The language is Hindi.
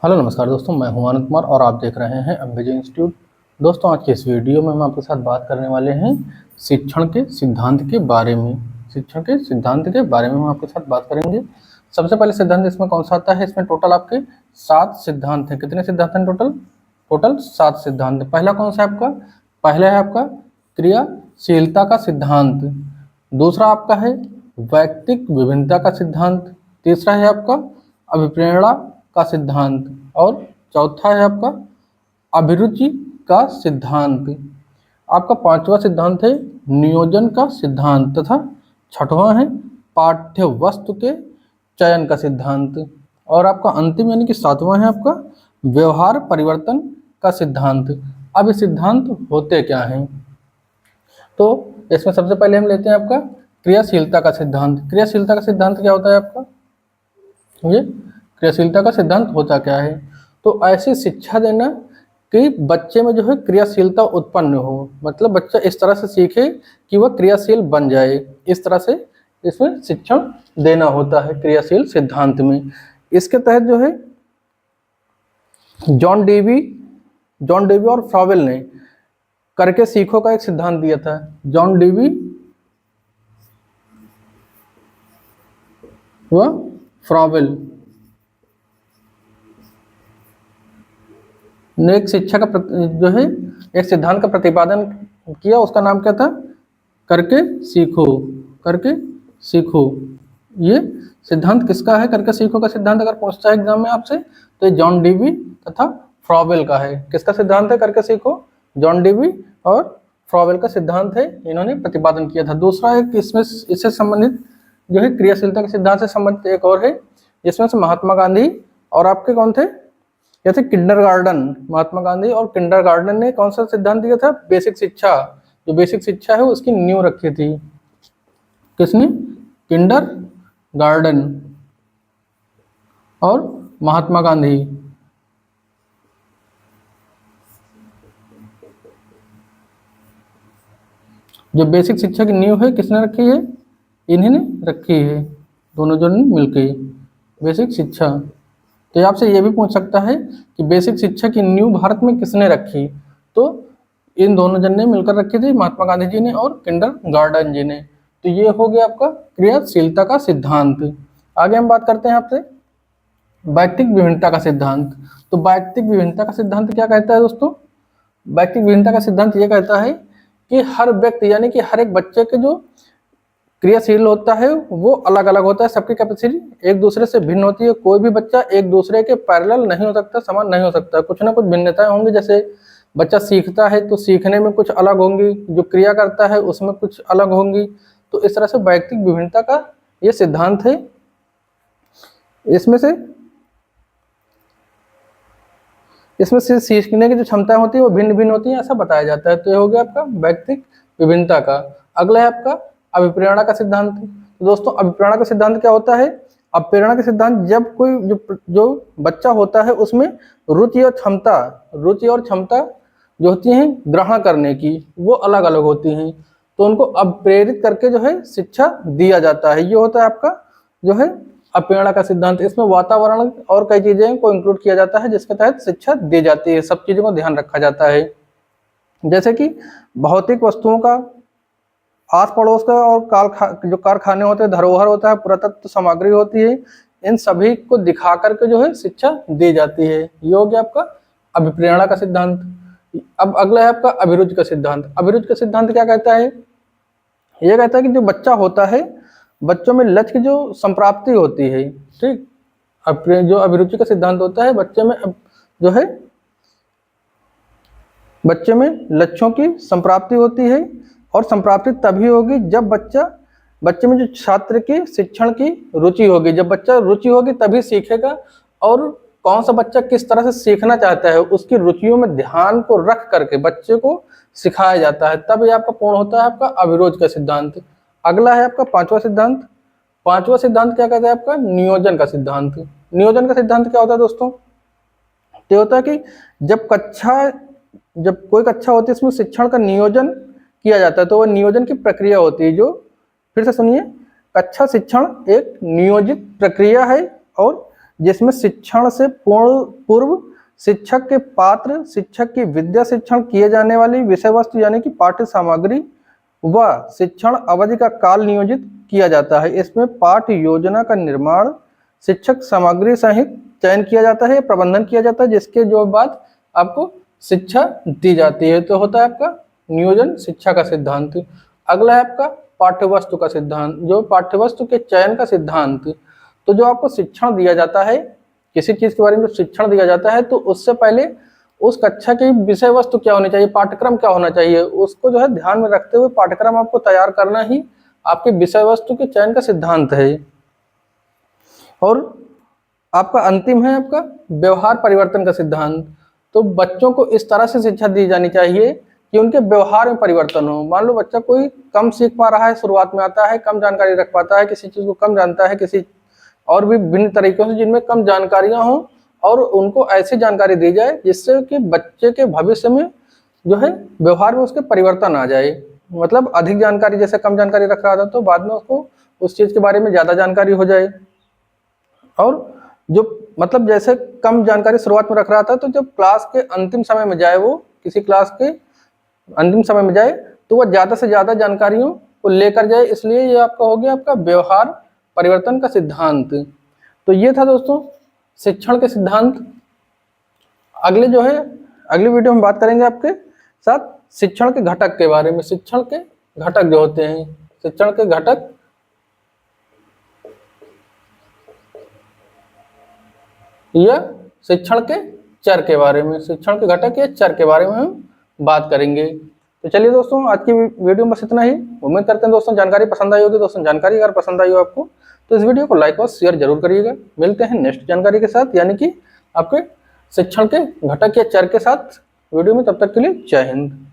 हेलो नमस्कार दोस्तों, मैं हूं आनंद कुमार और आप देख रहे हैं अंबेजे इंस्टीट्यूट। दोस्तों, आज के इस वीडियो में हम आपके साथ बात करने वाले हैं शिक्षण के सिद्धांत के बारे में। शिक्षण के सिद्धांत के बारे में हम आपके साथ बात करेंगे। सबसे पहले सिद्धांत इसमें कौन सा आता है? इसमें टोटल आपके 7 सिद्धांत हैं। कितने सिद्धांत हैं टोटल 7 सिद्धांत। पहला कौन सा है आपका? पहला है आपका क्रियाशीलता का सिद्धांत। दूसरा आपका है वैयक्तिक विभिन्नता का सिद्धांत। तीसरा है आपका अभिप्रेरणा का सिद्धांत और चौथा है आपका अभिरुचि का सिद्धांत। आपका पांचवा सिद्धांत है नियोजन का सिद्धांत तथा छठवां है पाठ्य वस्तु के चयन का सिद्धांत। और आपका अंतिम यानी कि सातवां है आपका व्यवहार परिवर्तन का सिद्धांत। अब ये सिद्धांत होते क्या हैं? तो इसमें सबसे पहले हम लेते हैं आपका क्रियाशीलता का सिद्धांत। क्रियाशीलता का सिद्धांत क्या होता है आपका? ये क्रियाशीलता का सिद्धांत होता क्या है? तो ऐसी शिक्षा देना कि बच्चे में जो है क्रियाशीलता उत्पन्न हो, मतलब बच्चा इस तरह से सीखे कि वह क्रियाशील बन जाए। इस तरह से इसमें शिक्षण देना होता है क्रियाशील सिद्धांत में। इसके तहत जो है जॉन डेवी और फ्रॉवेल ने करके सीखो का एक सिद्धांत दिया था। जॉन डेवी व फ्रॉवेल ने एक शिक्षा का जो है एक सिद्धांत का प्रतिपादन किया। उसका नाम क्या था? करके सीखो। ये सिद्धांत किसका है? करके सीखो का सिद्धांत अगर पूछता है एग्जाम में आपसे तो ये जॉन डेवी तथा फ्रॉवेल का है। किसका सिद्धांत है करके सीखो? जॉन डेवी और फ्रॉवेल का सिद्धांत है, इन्होंने प्रतिपादन किया था। दूसरा एक इसमें इससे संबंधित जो है क्रियाशीलता के सिद्धांत से संबंधित एक और है, जिसमें से महात्मा गांधी और आपके कौन थे? जैसे किंडरगार्टन। महात्मा गांधी और किंडरगार्टन ने कौन सा सिद्धांत दिया था? बेसिक शिक्षा। जो बेसिक शिक्षा है उसकी नींव रखी थी। किसने? किंडरगार्टन और महात्मा गांधी। जो बेसिक शिक्षा की नींव है किसने रखी है? इन्हीं ने रखी है, दोनों जन मिलकर बेसिक शिक्षा। तो आपसे ये भी पूछ सकता है कि बेसिक शिक्षा की नींव भारत में किसने रखी? तो इन दोनों जन ने मिलकर रखी थी, महात्मा गांधी जी ने और किंडरगार्टन जी ने। तो ये हो गया आपका क्रियाशीलता का सिद्धांत। आगे हम बात करते हैं आपसे वैयक्तिक विभिन्नता का सिद्धांत। तो वैयक्तिक विभिन्नता का सिद्धांत क्या कहता है दोस्तों? वैयक्तिक विभिन्नता का सिद्धांत ये कहता है कि हर व्यक्ति यानी कि हर एक बच्चे के जो क्रियाशील होता है वो अलग अलग होता है। सबकी कैपेसिटी एक दूसरे से भिन्न होती है। कोई भी बच्चा एक दूसरे के पैरेलल नहीं हो सकता, समान नहीं हो सकता। कुछ ना कुछ भिन्नताएं होंगी। जैसे बच्चा सीखता है तो सीखने में कुछ अलग होंगी, जो क्रिया करता है उसमें कुछ अलग होंगी। तो इस तरह से वैयक्तिक विभिन्नता का ये सिद्धांत है। इसमें से सीखने की जो क्षमताएं होती है वो भिन्न भिन्न होती हैं, ऐसा बताया जाता है। तो ये हो गया आपका वैयक्तिक विभिन्नता का। अगला है आपका अभिप्रेरणा का सिद्धांत। तो दोस्तों, अभिप्रेरणा का सिद्धांत क्या होता है? अभिप्रेरणा का सिद्धांत जब कोई जो बच्चा होता है उसमें रुचि और क्षमता जो होती हैं ग्रहण करने की वो अलग अलग होती हैं, तो उनको अभिप्रेरित करके जो है शिक्षा दिया जाता है। ये होता है आपका जो है अभिप्रेरणा का सिद्धांत। इसमें वातावरण और कई चीजें को इंक्लूड किया जाता है जिसके तहत शिक्षा दी जाती है। सब चीजों को ध्यान रखा जाता है, जैसे कि भौतिक वस्तुओं का, आस पड़ोस का और जो कारखाने होते हैं, धरोहर होता है, पुरातत्व सामग्री होती है, इन सभी को दिखा करके जो है शिक्षा दी जाती है। ये हो गया आपका अभिप्रेरणा का सिद्धांत। अब अगला है आपका अभिरुचि का सिद्धांत। अभिरुचि का सिद्धांत क्या कहता है? ये कहता है कि जो बच्चा होता है, बच्चों में लक्ष्य की जो संप्राप्ति होती है, ठीक, जो अभिरुचि का सिद्धांत होता है बच्चे में जो है बच्चे में लक्ष्यों की संप्राप्ति होती है। और संप्राप्ति तभी होगी जब बच्चे में जो छात्र की शिक्षण की रुचि होगी। जब बच्चा रुचि होगी तभी सीखेगा। और कौन सा बच्चा किस तरह से सीखना चाहता है उसकी रुचियों में ध्यान को रख करके बच्चे को सिखाया जाता है, तब ये आपका पूर्ण होता है आपका अभिरुचि का सिद्धांत। अगला है आपका पांचवा सिद्धांत। पांचवा सिद्धांत क्या कहता है आपका? नियोजन का सिद्धांत। नियोजन का सिद्धांत क्या होता है दोस्तों? ये होता है कि जब कोई कक्षा होती है इसमें शिक्षण का नियोजन किया जाता है, तो वह नियोजन की प्रक्रिया होती है। फिर से सुनिए, कक्षा शिक्षण एक नियोजित प्रक्रिया है और जिसमें शिक्षण से पूर्व शिक्षक के पात्र, शिक्षक की विद्या शिक्षण किए जाने वाली विषय वस्तु यानी कि पाठ्य सामग्री व शिक्षण अवधि का काल नियोजित किया जाता है। इसमें पाठ्य योजना का निर्माण, शिक्षक सामग्री सहित चयन किया जाता है, प्रबंधन किया जाता है, जिसके जो बाद आपको शिक्षा दी जाती है। तो होता है आपका नियोजन शिक्षा का सिद्धांत। अगला है आपका पाठ्यवस्तु का सिद्धांत, जो पाठ्यवस्तु के चयन का सिद्धांत। तो जो आपको शिक्षण दिया जाता है, किसी चीज के बारे में जो शिक्षण दिया जाता है, तो उससे पहले उस कक्षा की विषय वस्तु क्या होनी चाहिए, पाठ्यक्रम क्या होना चाहिए, उसको जो है ध्यान में रखते हुए पाठ्यक्रम आपको तैयार करना ही आपके विषय वस्तु के चयन का सिद्धांत है। और आपका अंतिम है आपका व्यवहार परिवर्तन का सिद्धांत। तो बच्चों को इस तरह से शिक्षा दी जानी चाहिए कि उनके व्यवहार में परिवर्तन हो। मान लो बच्चा कोई कम सीख पा रहा है, शुरुआत में आता है, कम जानकारी रख पाता है, किसी चीज को कम जानता है, किसी और भी भिन्न तरीकों से जिनमें कम जानकारियां हो, और उनको ऐसी जानकारी दी जाए जिससे कि बच्चे के भविष्य में जो है व्यवहार में उसके परिवर्तन आ जाए। मतलब अधिक जानकारी, जैसे कम जानकारी रख रहा था तो बाद में उसको उस चीज के बारे में ज्यादा जानकारी हो जाए। और जो मतलब जैसे कम जानकारी शुरुआत में रख रहा था, तो जब क्लास के अंतिम समय में जाए, वो किसी क्लास के अंतिम समय में जाए, तो वह ज्यादा से ज्यादा जानकारियों को लेकर जाए। इसलिए ये आपका हो गया आपका व्यवहार परिवर्तन का सिद्धांत। तो ये था दोस्तों शिक्षण के सिद्धांत। अगले जो है अगली वीडियो में बात करेंगे आपके साथ शिक्षण के घटक के बारे में। शिक्षण के घटक जो होते हैं, शिक्षण के घटक या शिक्षण के चर के बारे में, शिक्षण के घटक या चर के बारे में हम बात करेंगे। तो चलिए दोस्तों, आज की वीडियो में बस इतना ही। उम्मीद करते हैं दोस्तों जानकारी पसंद आई होगी। दोस्तों जानकारी अगर पसंद आई हो आपको तो इस वीडियो को लाइक और शेयर जरूर करिएगा। मिलते हैं नेक्स्ट जानकारी के साथ, यानी कि आपके शिक्षण के घटक या चर के साथ वीडियो में। तब तक के लिए जय हिंद।